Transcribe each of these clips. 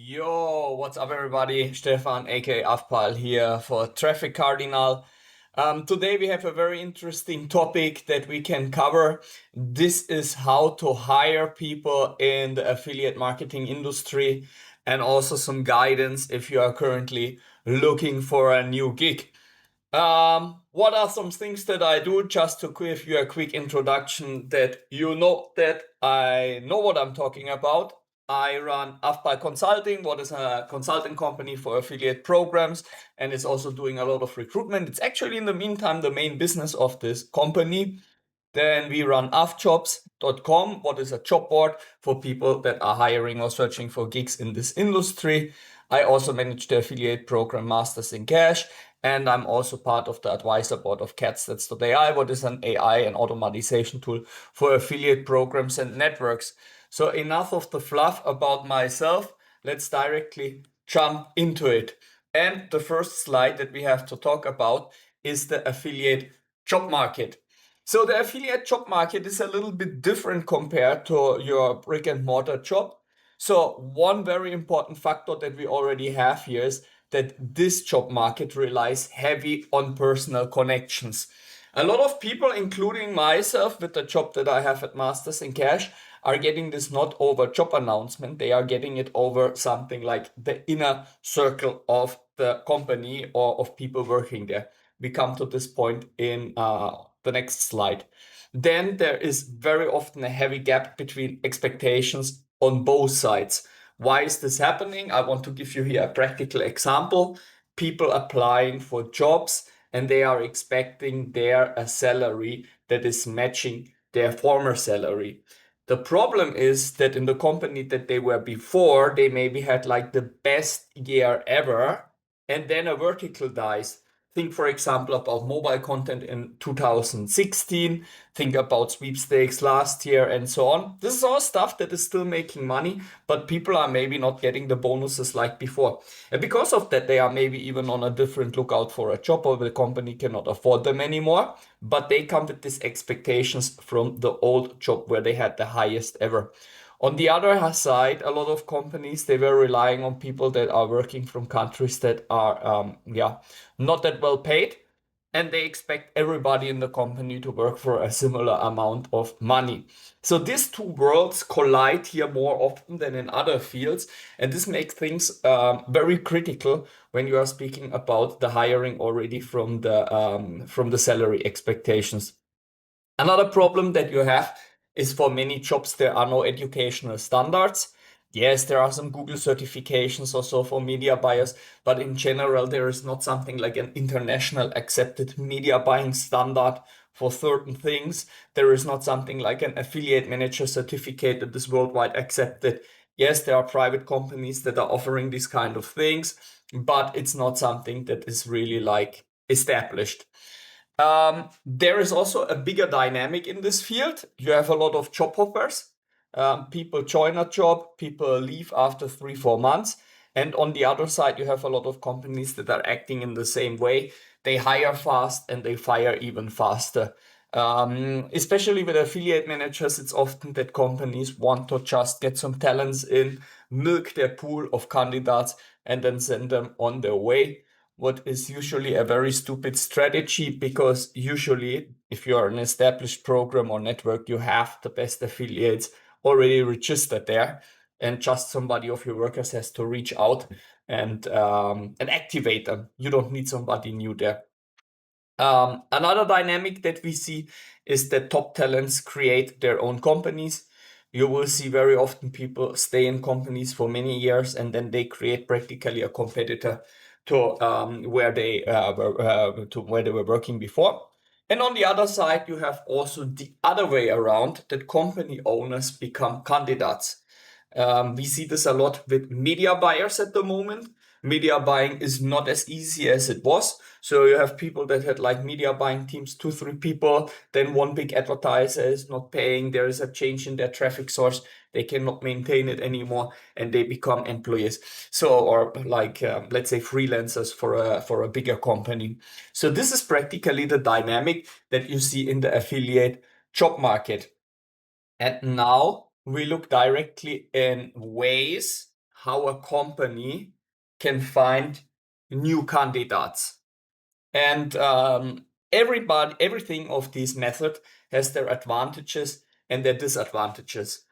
Yo, what's up, everybody? Stefan, aka Afpal, here for Traffic Cardinal. Today we have a very interesting topic that we can cover. This is how to hire people in the affiliate marketing industry, and also some guidance if you are currently looking for a new gig. What are some things that I do? Just to give you a quick introduction that you know that I know what I'm talking about. I run Afpal Consulting, what is a consulting company for affiliate programs, and it's also doing a lot of recruitment. It's actually in the meantime the main business of this company. Then we run afjobs.com, what is a job board for people that are hiring or searching for gigs in this industry. I also manage the affiliate program Masters in Cash, and I'm also part of the advisor board of Cats.ai, what is an AI and automatization tool for affiliate programs and networks. So enough of the fluff about myself. Let's directly jump into it. And the first slide that we have to talk about is the affiliate job market. So the affiliate job market is a little bit different compared to your brick and mortar job. So one very important factor that we already have here is that this job market relies heavy on personal connections. A lot of people, including myself with the job that I have at Masters in Cash, are getting this not over job announcement. They are getting it over something like the inner circle of the company or of people working there. We come to this point in the next slide. Then there is very often a heavy gap between expectations on both sides. Why is this happening? I want to give you here a practical example. People applying for jobs and they are expecting their a salary that is matching their former salary. The problem is that in the company that they were before, they maybe had like the best year ever, and then a vertical dies. Think, for example, about mobile content in 2016. Think about sweepstakes last year and so on. This is all stuff that is still making money, but people are maybe not getting the bonuses like before. And because of that, they are maybe even on a different lookout for a job, or the company cannot afford them anymore. But they come with these expectations from the old job where they had the highest ever. On the other side, a lot of companies, they were relying on people that are working from countries that are not that well paid, and they expect everybody in the company to work for a similar amount of money. So these two worlds collide here more often than in other fields, and this makes things very critical when you are speaking about the hiring already from the salary expectations. Another problem that you have is for many jobs, there are no educational standards. Yes, there are some Google certifications also for media buyers, but in general, there is not something like an international accepted media buying standard for certain things. There is not something like an affiliate manager certificate that is worldwide accepted. Yes, there are private companies that are offering these kind of things, but it's not something that is really like established. There is also a bigger dynamic in this field. You have a lot of job hoppers. People join a job, people leave after 3-4 months. And on the other side, you have a lot of companies that are acting in the same way. They hire fast and they fire even faster. Especially with affiliate managers, it's often that companies want to just get some talents in, milk their pool of candidates, and then send them on their way. What is usually a very stupid strategy, because usually if you are an established program or network, you have the best affiliates already registered there, and just somebody of your workers has to reach out and activate them. You don't need somebody new there. Another dynamic that we see is that top talents create their own companies. You will see very often people stay in companies for many years and then they create practically a competitor to where they were working before. And on the other side, you have also the other way around, that company owners become candidates. We see this a lot with media buyers at the moment. Media buying is not as easy as it was. So you have people that had like media buying teams, 2-3 people, then one big advertiser is not paying. There is a change in their traffic source. They cannot maintain it anymore and they become employees. So, or like, let's say freelancers for a bigger company. So this is practically the dynamic that you see in the affiliate job market. And now we look directly in ways how a company can find new candidates. And everything of these methods has their advantages and their disadvantages.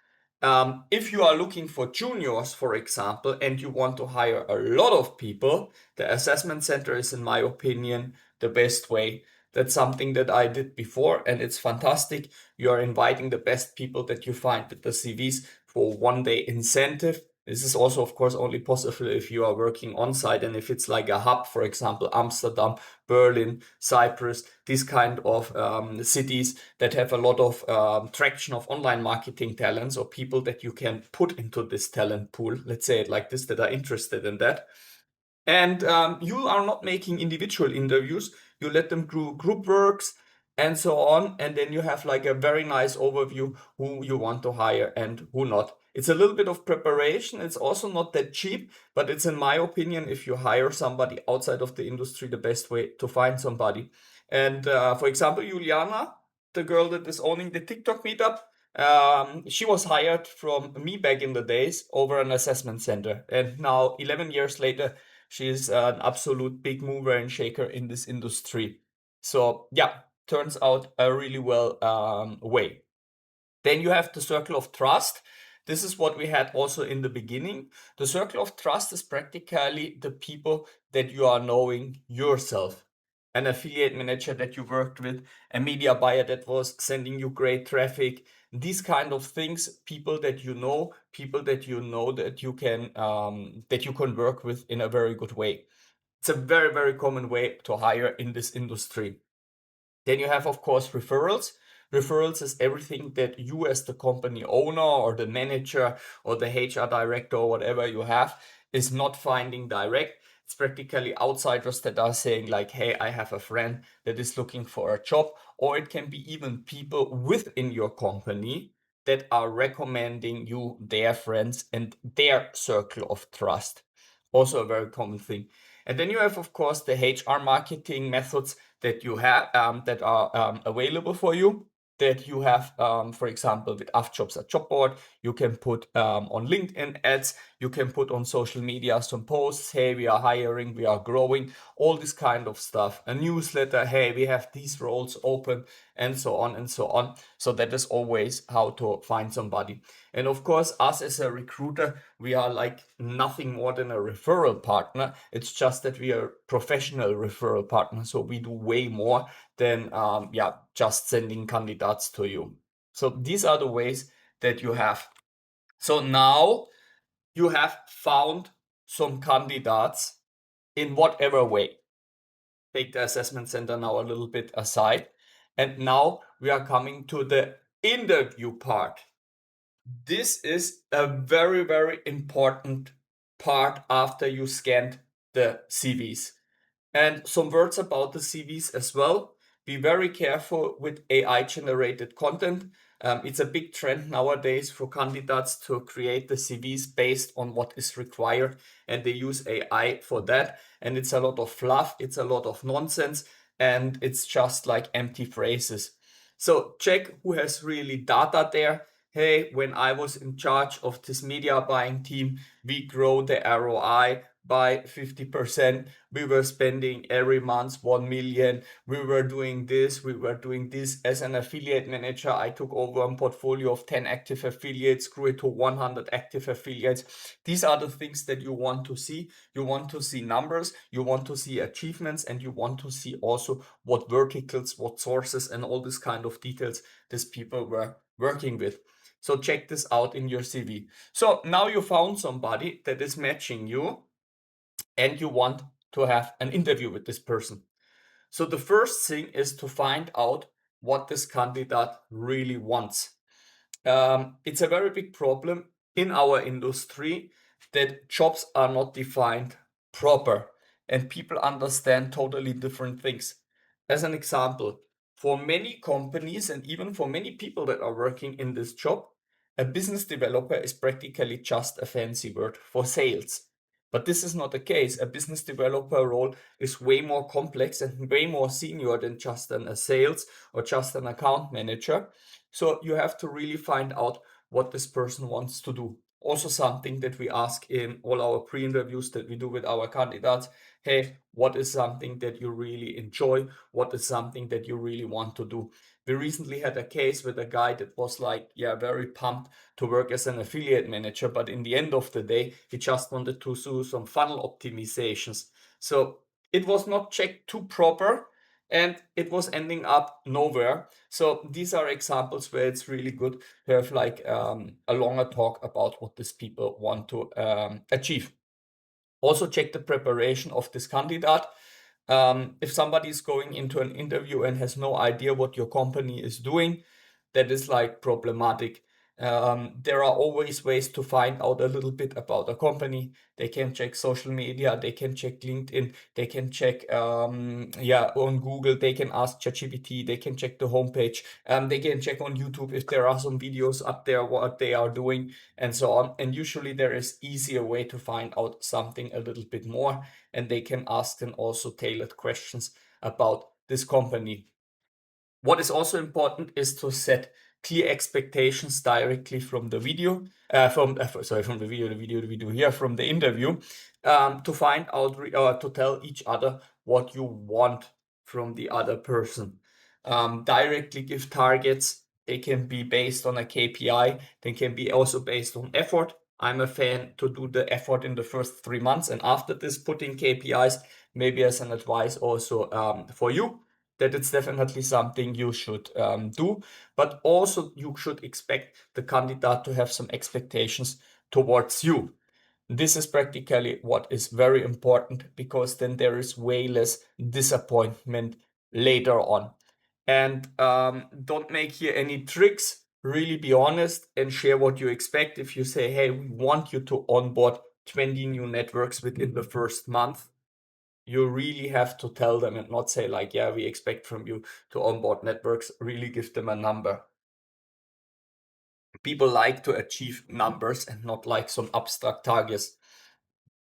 If you are looking for juniors, for example, and you want to hire a lot of people, the assessment center is, in my opinion, the best way. That's something that I did before, and it's fantastic. You are inviting the best people that you find with the CVs for 1 day incentive. This is also, of course, only possible if you are working on site and if it's like a hub, for example, Amsterdam, Berlin, Cyprus, these kind of cities that have a lot of traction of online marketing talents or people that you can put into this talent pool, let's say it like this, that are interested in that. And you are not making individual interviews. You let them do group works and so on. And then you have like a very nice overview who you want to hire and who not. It's a little bit of preparation. It's also not that cheap, but it's, in my opinion, if you hire somebody outside of the industry, the best way to find somebody. And for example, Juliana, the girl that is owning the TikTok meetup, she was hired from me back in the days over an assessment center. And now, 11 years later, she's an absolute big mover and shaker in this industry. So yeah, turns out a really well way. Then you have the circle of trust. This is what we had also in the beginning. The circle of trust is practically the people that you are knowing yourself. An affiliate manager that you worked with, a media buyer that was sending you great traffic, these kind of things, people that you know that you can work with in a very good way. It's a very, very common way to hire in this industry. Then you have, of course, referrals. Referrals is everything that you as the company owner or the manager or the HR director or whatever you have is not finding direct. It's practically outsiders that are saying like, hey, I have a friend that is looking for a job. Or it can be even people within your company that are recommending you their friends and their circle of trust. Also a very common thing. And then you have, of course, the HR marketing methods that you have that are available for you. That you have, for example, with AFJobs, a job board, you can put on LinkedIn ads, you can put on social media some posts, hey, we are hiring, we are growing, all this kind of stuff. A newsletter, hey, we have these roles open, and so on and so on. So that is always how to find somebody. And of course, us as a recruiter, we are like nothing more than a referral partner. It's just that we are professional referral partner. So we do way more than just sending candidates to you. So these are the ways that you have. So now you have found some candidates in whatever way. Take the assessment center now a little bit aside. And now we are coming to the interview part. This is a very, very important part after you scanned the CVs. And some words about the CVs as well. Be very careful with AI generated content. It's a big trend nowadays for candidates to create the CVs based on what is required, and they use AI for that. And it's a lot of fluff, it's a lot of nonsense, and it's just like empty phrases. So check who has really data there. Hey, when I was in charge of this media buying team, we grow the ROI by 50%. We were spending every month 1 million. We were doing this. As an affiliate manager. I took over a portfolio of 10 active affiliates, grew it to 100 active affiliates. These are the things that you want to see. You want to see numbers, you want to see achievements, and you want to see also what verticals, what sources, and all this kind of details these people were working with. So check this out in your CV. So now you found somebody that is matching you and you want to have an interview with this person. So the first thing is to find out what this candidate really wants. It's a very big problem in our industry that jobs are not defined proper and people understand totally different things. As an example, for many companies and even for many people that are working in this job, a business developer is practically just a fancy word for sales. But this is not the case. A business developer role is way more complex and way more senior than just a sales or just an account manager. So you have to really find out what this person wants to do. Also something that we ask in all our pre-interviews that we do with our candidates. Hey, what is something that you really enjoy? What is something that you really want to do? We recently had a case with a guy that was like, yeah, very pumped to work as an affiliate manager, but in the end of the day, he just wanted to do some funnel optimizations. So it was not checked too proper, and it was ending up nowhere. So these are examples where it's really good to have like a longer talk about what these people want to achieve. Also check the preparation of this candidate. If somebody is going into an interview and has no idea what your company is doing, that is like problematic. There are always ways to find out a little bit about a company. They can check social media, they can check LinkedIn, they can check on Google, they can ask ChatGPT, they can check the homepage, they can check on YouTube if there are some videos up there what they are doing, and so on. And usually there is easier way to find out something a little bit more, and they can ask them also tailored questions about this company. What is also important is to set clear expectations directly from the video, from the video here, from the interview, to find out to tell each other what you want from the other person. Directly give targets. They can be based on a KPI. They can be also based on effort. I'm a fan to do the effort in the first 3 months, and after this, putting KPIs, maybe as an advice also for you, that it's definitely something you should do. But also you should expect the candidate to have some expectations towards you. This is practically what is very important, because then there is way less disappointment later on. And don't make here any tricks. Really be honest and share what you expect. If you say, hey, we want you to onboard 20 new networks within the first month, you really have to tell them and not say like, yeah, we expect from you to onboard networks. Really give them a number. People like to achieve numbers and not like some abstract targets.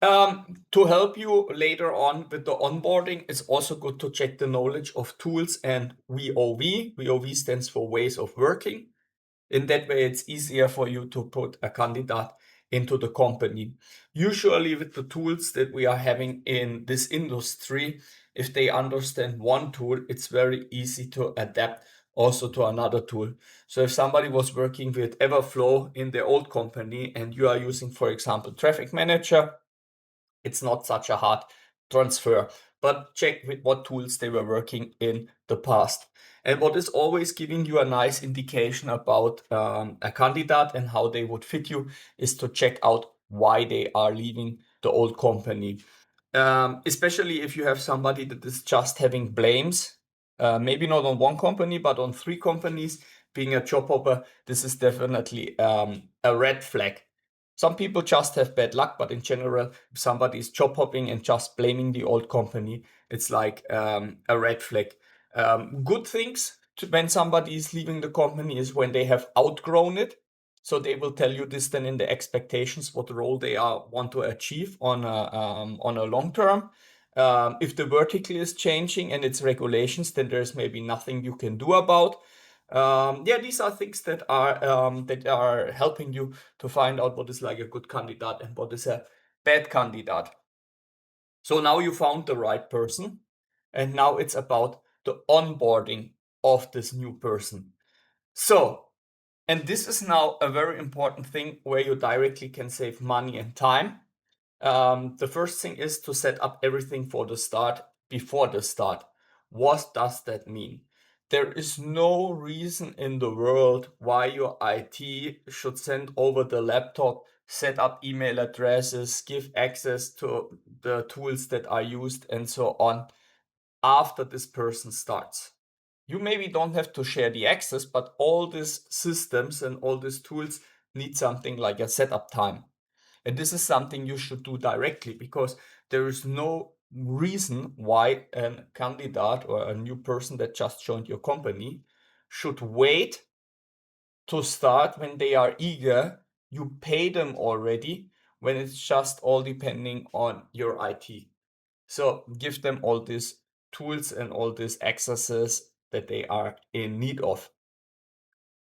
To help you later on with the onboarding, it's also good to check the knowledge of tools and VOV. VOV stands for ways of working. In that way, it's easier for you to put a candidate into the company. Usually with the tools that we are having in this industry, if they understand one tool, it's very easy to adapt also to another tool. So if somebody was working with Everflow in their old company and you are using, for example, Traffic Manager, it's not such a hard transfer, but check with what tools they were working in the past. And what is always giving you a nice indication about a candidate and how they would fit you is to check out why they are leaving the old company. Especially if you have somebody that is just having blames, maybe not on one company, but on 3 companies, being a job hopper, this is definitely a red flag. Some people just have bad luck, but in general, if somebody is job hopping and just blaming the old company, it's like a red flag. Good things when somebody is leaving the company is when they have outgrown it. So they will tell you this then in the expectations, what role they want to achieve on a long term. If the vertical is changing and its regulations, then there's maybe nothing you can do about. These are things that are helping you to find out what is like a good candidate and what is a bad candidate. So now you found the right person, and now it's about the onboarding of this new person. So, and this is now a very important thing where you directly can save money and time. The first thing is to set up everything for the start before the start. What does that mean? There is no reason in the world why your IT should send over the laptop, set up email addresses, give access to the tools that are used, and so on after this person starts. You maybe don't have to share the access, but all these systems and all these tools need something like a setup time. And this is something you should do directly, because there is no reason why a candidate or a new person that just joined your company should wait to start when they are eager. You pay them already when it's just all depending on your IT. So give them all these tools and all these accesses that they are in need of.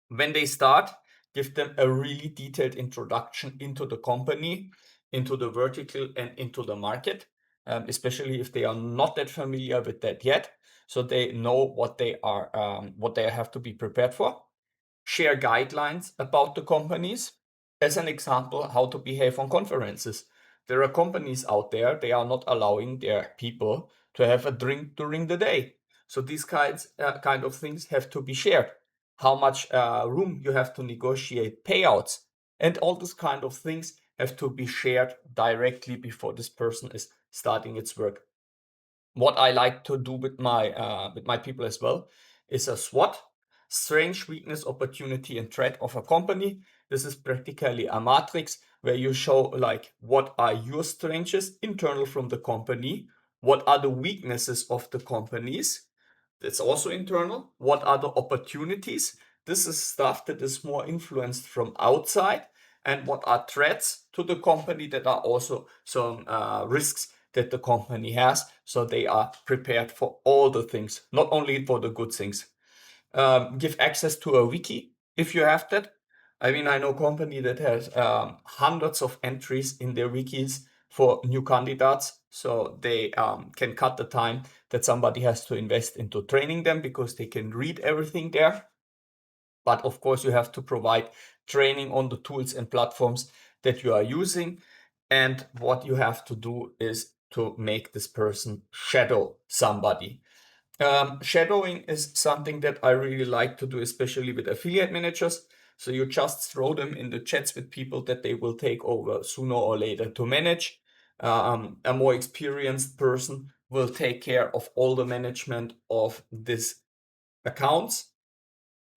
When they start, give them a really detailed introduction into the company, into the vertical, and into the market, especially if they are not that familiar with that yet, so they know what they have to be prepared for. Share guidelines about the companies. As an example, how to behave on conferences. There are companies out there, they are not allowing their people to have a drink during the day. So these kind of things have to be shared. How much room you have to negotiate payouts, and all these kind of things have to be shared directly before this person is starting its work. What I like to do with my people as well is a SWOT: strength, weakness, opportunity, and threat of a company. This is practically a matrix where you show like what are your strengths internal from the company, what are the weaknesses of the companies, that's also internal, what are the opportunities. This is stuff that is more influenced from outside, and what are threats to the company, that are also some risks that the company has, so they are prepared for all the things, not only for the good things. Give access to a wiki if you have that. I mean, I know company that has hundreds of entries in their wikis for new candidates, so they can cut the time that somebody has to invest into training them, because they can read everything there. But of course, you have to provide training on the tools and platforms that you are using. And what you have to do is to make this person shadow somebody. Shadowing is something that I really like to do, especially with affiliate managers. So you just throw them in the chats with people that they will take over sooner or later to manage. A more experienced person will take care of all the management of these accounts.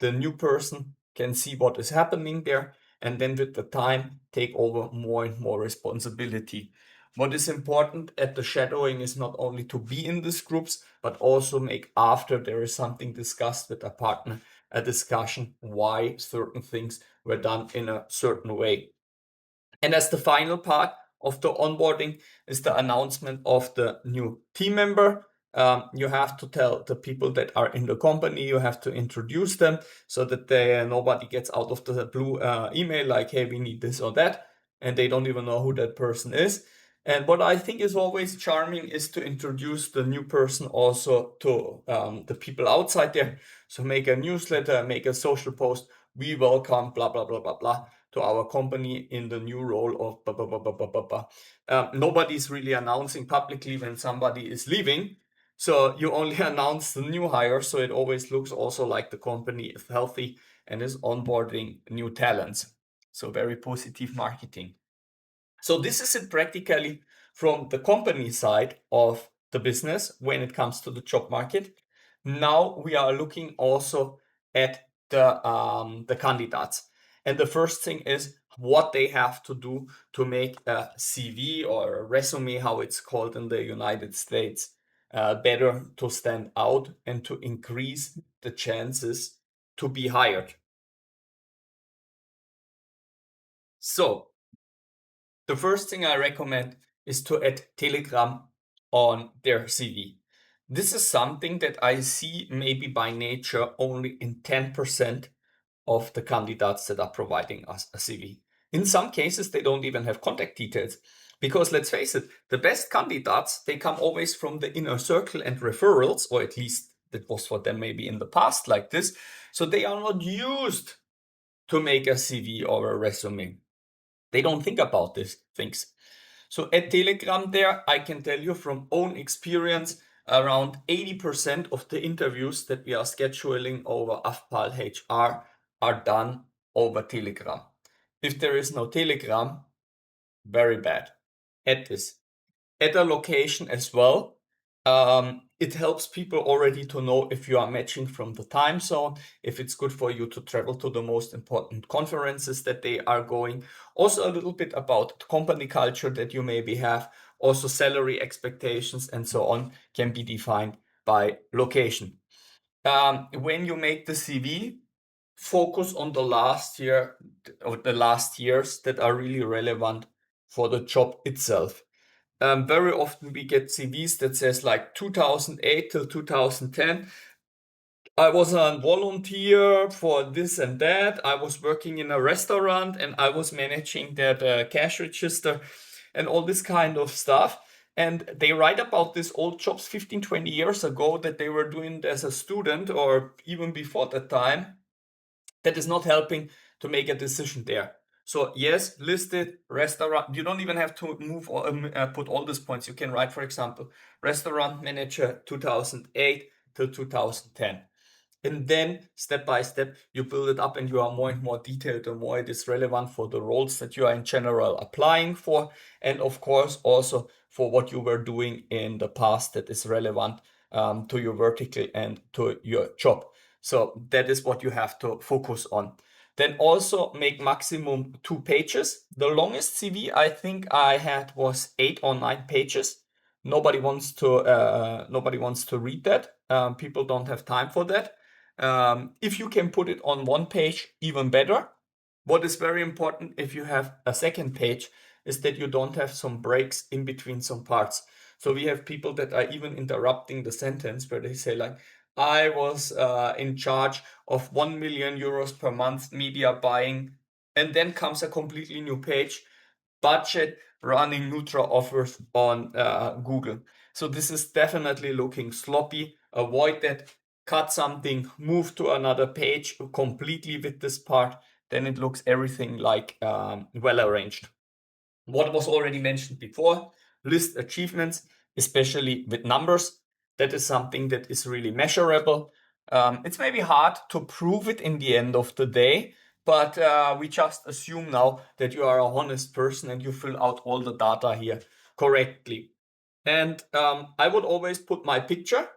The new person can see what is happening there, and then with the time take over more and more responsibility. What is important at the shadowing is not only to be in these groups, but also make, after there is something discussed with a partner, a discussion why certain things were done in a certain way. And as the final part of the onboarding is the announcement of the new team member. You have to tell the people that are in the company, you have to introduce them, so that nobody gets out of the blue email like, hey, we need this or that, and they don't even know who that person is. And what I think is always charming is to introduce the new person also to the people outside there. So make a newsletter, make a social post. We welcome blah, blah, blah, blah, blah to our company in the new role of blah, blah, blah, blah, blah, blah, blah. Nobody's really announcing publicly when somebody is leaving. So you only announce the new hire. So it always looks also like the company is healthy and is onboarding new talents. So very positive marketing. So this is it practically from the company side of the business when it comes to the job market. Now we are looking also at the candidates. And the first thing is what they have to do to make a CV or a resume, how it's called in the United States, better to stand out and to increase the chances to be hired. So the first thing I recommend is to add Telegram on their CV. This is something that I see maybe by nature only in 10% of the candidates that are providing us a CV. In some cases, they don't even have contact details. Because let's face it, the best candidates, they come always from the inner circle and referrals, or at least that was for them maybe in the past like this. So they are not used to make a CV or a resume. They don't think about these things. So at Telegram there, I can tell you from own experience, around 80% of the interviews that we are scheduling over Afpal HR are done over Telegram. If there is no Telegram, very bad. Add this. Add a location as well. It helps people already to know if you are matching from the time zone, if it's good for you to travel to the most important conferences that they are going. Also a little bit about company culture that you maybe have. Also salary expectations and so on can be defined by location. When you make the CV, focus on the last year or the last years that are really relevant for the job itself. Very often we get CVs that says like 2008 till 2010. I was a volunteer for this and that. I was working in a restaurant and I was managing that cash register and all this kind of stuff. And they write about these old jobs 15, 20 years ago that they were doing as a student or even before that time. That is not helping to make a decision there. So yes, listed restaurant. You don't even have to move or put all these points. You can write, for example, restaurant manager 2008 to 2010. And then step by step, you build it up and you are more and more detailed, the more it is relevant for the roles that you are in general applying for. And of course, also for what you were doing in the past that is relevant to your vertical and to your job. So that is what you have to focus on. Then also make maximum 2 pages. The longest CV I think I had was 8 or 9 pages. Nobody wants to read that. People don't have time for that. If you can put it on one page, even better. What is very important if you have a second page is that you don't have some breaks in between some parts. So we have people that are even interrupting the sentence where they say like, I was in charge of 1 million euros per month media buying, and then comes a completely new page, budget running Nutra offers on Google. So this is definitely looking sloppy. Avoid that. Cut something, move to another page completely with this part. Then it looks everything like well arranged. What was already mentioned before, list achievements, especially with numbers. That is something that is really measurable. It's maybe hard to prove it in the end of the day, but we just assume now that you are a honest person and you fill out all the data here correctly. And I would always put my picture.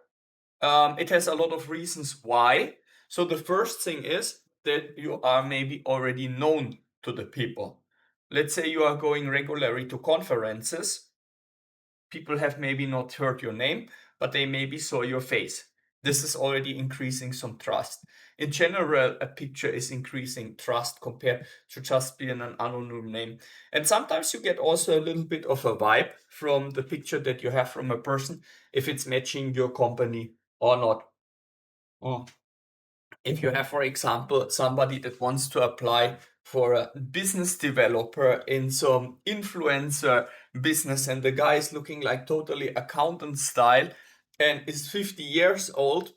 It has a lot of reasons why. So the first thing is that you are maybe already known to the people. Let's say you are going regularly to conferences. People have maybe not heard your name, but they maybe saw your face. This is already increasing some trust. In general, a picture is increasing trust compared to just being an anonymous name. And sometimes you get also a little bit of a vibe from the picture that you have from a person, if it's matching your company or not. Oh. If you have, for example, somebody that wants to apply for a business developer in some influencer business, and the guy is looking like totally accountant style and is 50 years old,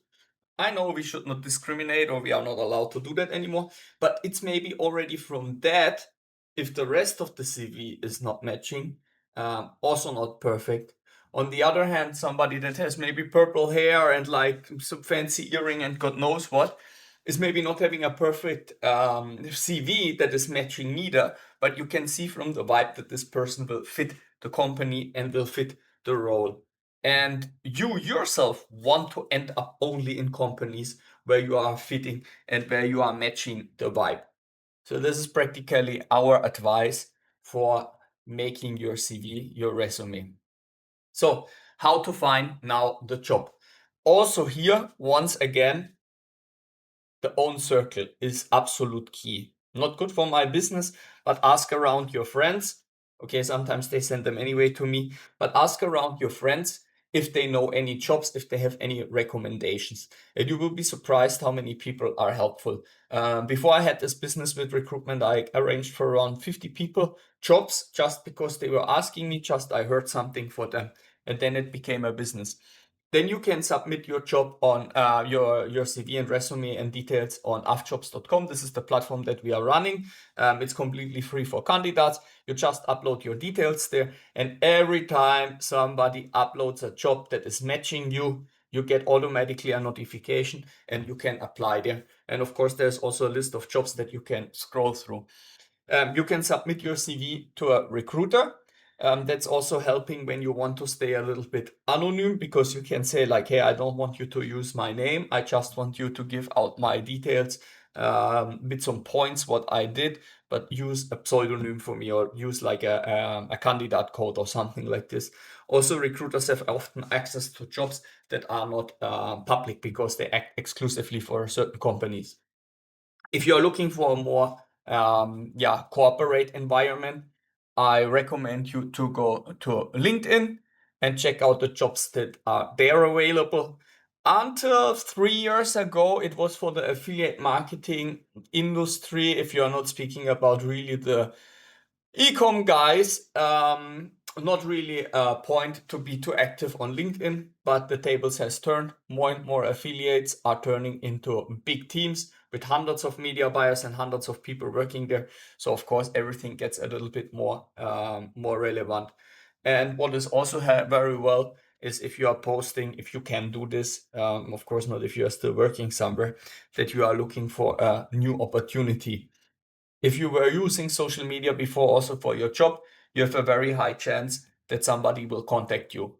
I know we should not discriminate or we are not allowed to do that anymore, but it's maybe already from that, if the rest of the CV is not matching, also not perfect. On the other hand, somebody that has maybe purple hair and like some fancy earring and God knows what is maybe not having a perfect CV that is matching neither, but you can see from the vibe that this person will fit the company and will fit the role. And you yourself want to end up only in companies where you are fitting and where you are matching the vibe. So this is practically our advice for making your CV, your resume. So how to find now the job. Also here, once again, the own circle is absolute key. Not good for my business, but ask around your friends. Okay, sometimes they send them anyway to me, but ask around your friends if they know any jobs, if they have any recommendations. And you will be surprised how many people are helpful. Before I had this business with recruitment, I arranged for around 50 people jobs just because they were asking me, just I heard something for them. And then it became a business. Then you can submit your job on your CV and resume and details on afjobs.com. This is the platform that we are running. It's completely free for candidates. You just upload your details there, and every time somebody uploads a job that is matching you, you get automatically a notification and you can apply there. And of course, there's also a list of jobs that you can scroll through. You can submit your CV to a recruiter. That's also helping when you want to stay a little bit anonymous, because you can say like, hey, I don't want you to use my name. I just want you to give out my details with some points what I did, but use a pseudonym for me or use like a candidate code or something like this. Also, recruiters have often access to jobs that are not public because they act exclusively for certain companies. If you're looking for a more corporate environment, I recommend you to go to LinkedIn and check out the jobs that are there available. Until 3 years ago, it was for the affiliate marketing industry. If you are not speaking about really the e-com guys, not really a point to be too active on LinkedIn, but the tables has turned. More and more affiliates are turning into big teams with hundreds of media buyers and hundreds of people working there. So of course, everything gets a little bit more relevant. And what is also very well is if you are posting, if you can do this, of course not if you are still working somewhere, that you are looking for a new opportunity. If you were using social media before also for your job, you have a very high chance that somebody will contact you.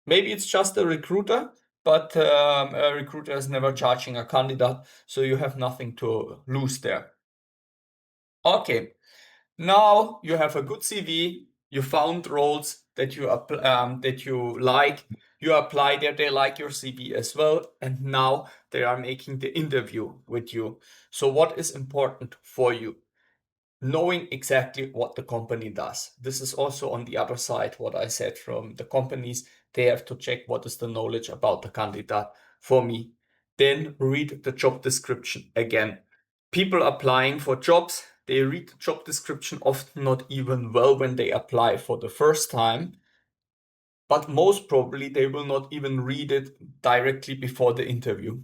Maybe it's just a recruiter, but a recruiter is never charging a candidate, so you have nothing to lose there. Okay, now you have a good CV, you found roles that you like, you apply there, they like your CV as well, and now they are making the interview with you. So what is important for you? Knowing exactly what the company does. This is also on the other side, what I said from the companies, they have to check what is the knowledge about the candidate for me. Then read the job description again. People applying for jobs, they read the job description often not even well when they apply for the first time, but most probably they will not even read it directly before the interview.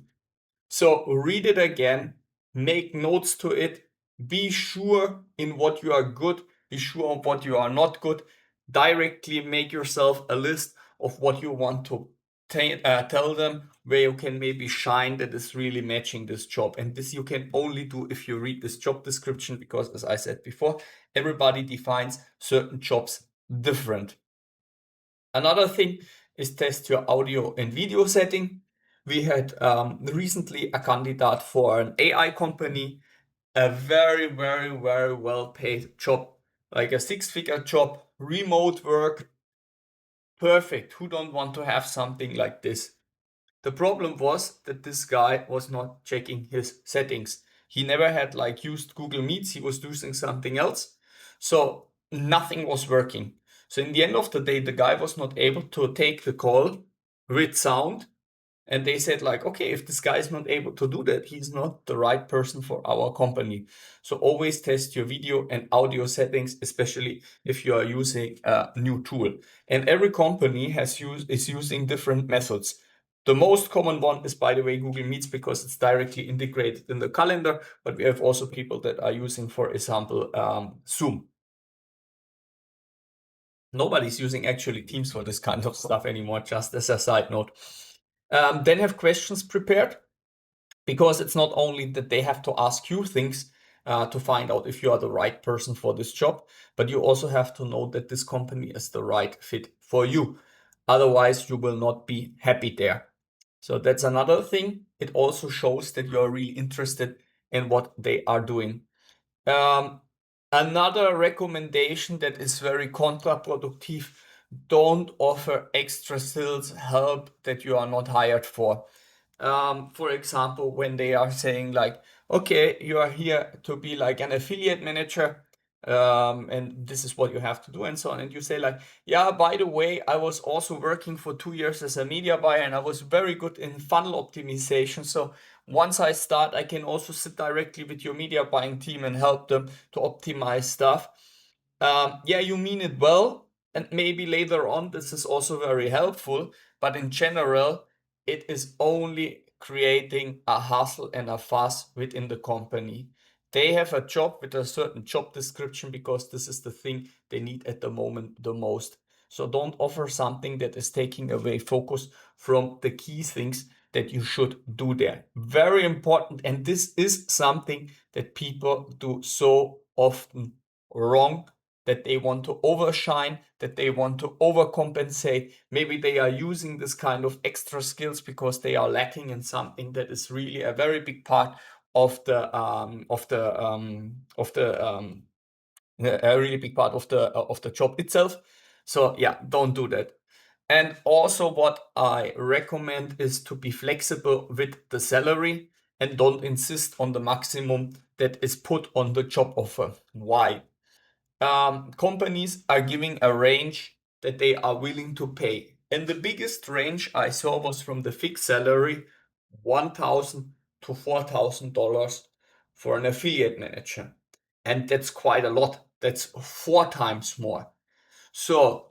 So read it again, make notes to it, be sure in what you are good, be sure of what you are not good. Directly make yourself a list of what you want to tell them, where you can maybe shine that is really matching this job. And this you can only do if you read this job description, because as I said before, everybody defines certain jobs different. Another thing is test your audio and video setting. We had recently a candidate for an AI company, a very, very, very well paid job, like a 6-figure job, remote work, perfect. Who don't want to have something like this? The problem was that this guy was not checking his settings. He never had like used Google Meets. He was using something else. So nothing was working. So in the end of the day, the guy was not able to take the call with sound. And they said like, okay, if this guy is not able to do that, he's not the right person for our company. So always test your video and audio settings, especially if you are using a new tool. And every company is using different methods. The most common one is, by the way, Google Meets, because it's directly integrated in the calendar. But we have also people that are using, for example, Zoom. Nobody's using actually Teams for this kind of stuff anymore, just as a side note. Then have questions prepared, because it's not only that they have to ask you things to find out if you are the right person for this job, but you also have to know that this company is the right fit for you. Otherwise, you will not be happy there. So that's another thing. It also shows that you're really interested in what they are doing. Um, Another recommendation that is very counterproductive: don't offer extra skills help that you are not hired for. For example, when they are saying like, okay, you are here to be like an affiliate manager, and this is what you have to do and so on. And you say like, yeah, by the way, I was also working for 2 years as a media buyer and I was very good in funnel optimization. So once I start, I can also sit directly with your media buying team and help them to optimize stuff. Yeah, you mean it well, and maybe later on this is also very helpful, but in general, it is only creating a hustle and a fuss within the company. They have a job with a certain job description because this is the thing they need at the moment the most. So don't offer something that is taking away focus from the key things that you should do there. Very important, and this is something that people do so often wrong, that they want to overshine, that they want to overcompensate. Maybe they are using this kind of extra skills because they are lacking in something that is really a very big part of the a really big part of the job itself. So yeah, don't do that. And also what I recommend is to be flexible with the salary and don't insist on the maximum that is put on the job offer. Why? Companies are giving a range that they are willing to pay. And the biggest range I saw was from the fixed salary, $1,000 to $4,000 for an affiliate manager. And that's quite a lot. That's 4 times more. So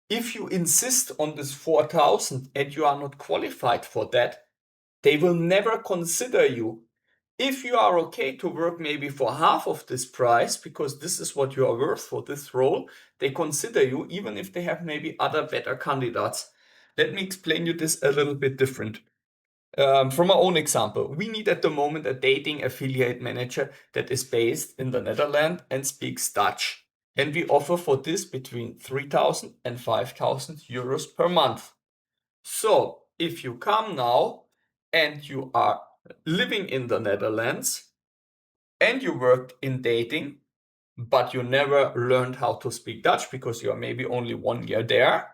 if you insist on this 4,000 and you are not qualified for that, they will never consider you. If you are okay to work maybe for half of this price, because this is what you are worth for this role, they consider you even if they have maybe other better candidates. Let me explain you this a little bit different. From our own example, we need at the moment a dating affiliate manager that is based in the Netherlands and speaks Dutch. And we offer for this between 3,000 and 5,000 euros per month. So if you come now and you are living in the Netherlands and you worked in dating, but you never learned how to speak Dutch because you are maybe only 1 year there,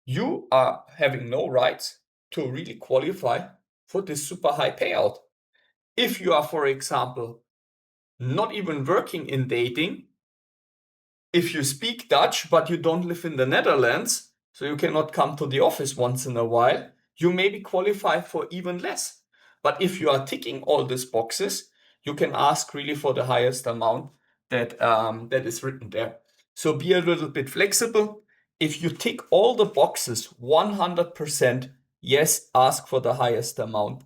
you are having no rights to really qualify for this super high payout. If you are, for example, not even working in dating, if you speak Dutch but you don't live in the Netherlands, so you cannot come to the office once in a while, you maybe qualify for even less. But if you are ticking all these boxes, you can ask really for the highest amount that is written there. So be a little bit flexible. If you tick all the boxes 100%, yes, ask for the highest amount.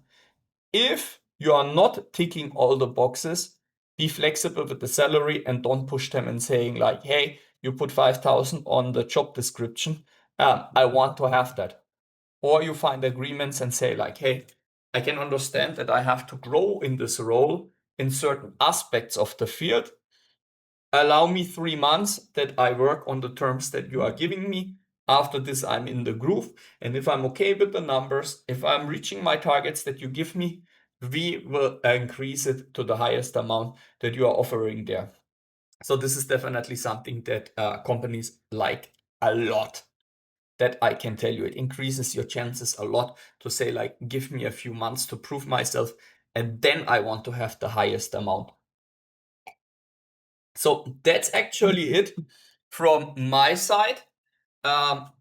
If you are not ticking all the boxes, be flexible with the salary and don't push them and saying like, hey, you put 5,000 on the job description. I want to have that. Or you find agreements and say like, hey, I can understand that I have to grow in this role in certain aspects of the field. Allow me 3 months that I work on the terms that you are giving me. After this, I'm in the groove. And if I'm okay with the numbers, if I'm reaching my targets that you give me, we will increase it to the highest amount that you are offering there. So this is definitely something that companies like a lot. That I can tell you, it increases your chances a lot to say like, give me a few months to prove myself, and then I want to have the highest amount. So that's actually it from my side.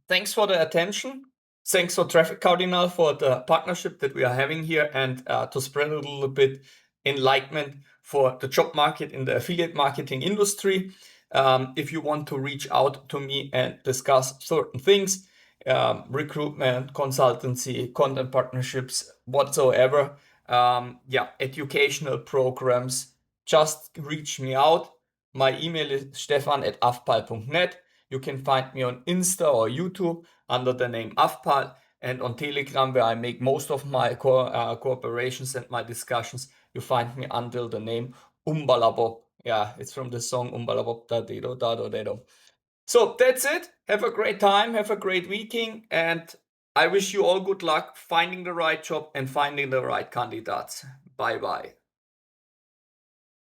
Thanks for the attention. Thanks for Traffic Cardinal for the partnership that we are having here and to spread a little bit enlightenment for the job market in the affiliate marketing industry. If you want to reach out to me and discuss certain things, recruitment, consultancy, content partnerships, whatsoever, educational programs, just reach me out. My email is stefan@afpal.net. You can find me on Insta or YouTube under the name Afpal, and on Telegram, where I make most of my cooperations and my discussions, you find me under the name Umbalabob. Yeah, it's from the song Umbalabob da dedo da do dedo. So that's it. Have a great time. Have a great weekend. And I wish you all good luck finding the right job and finding the right candidates. Bye bye.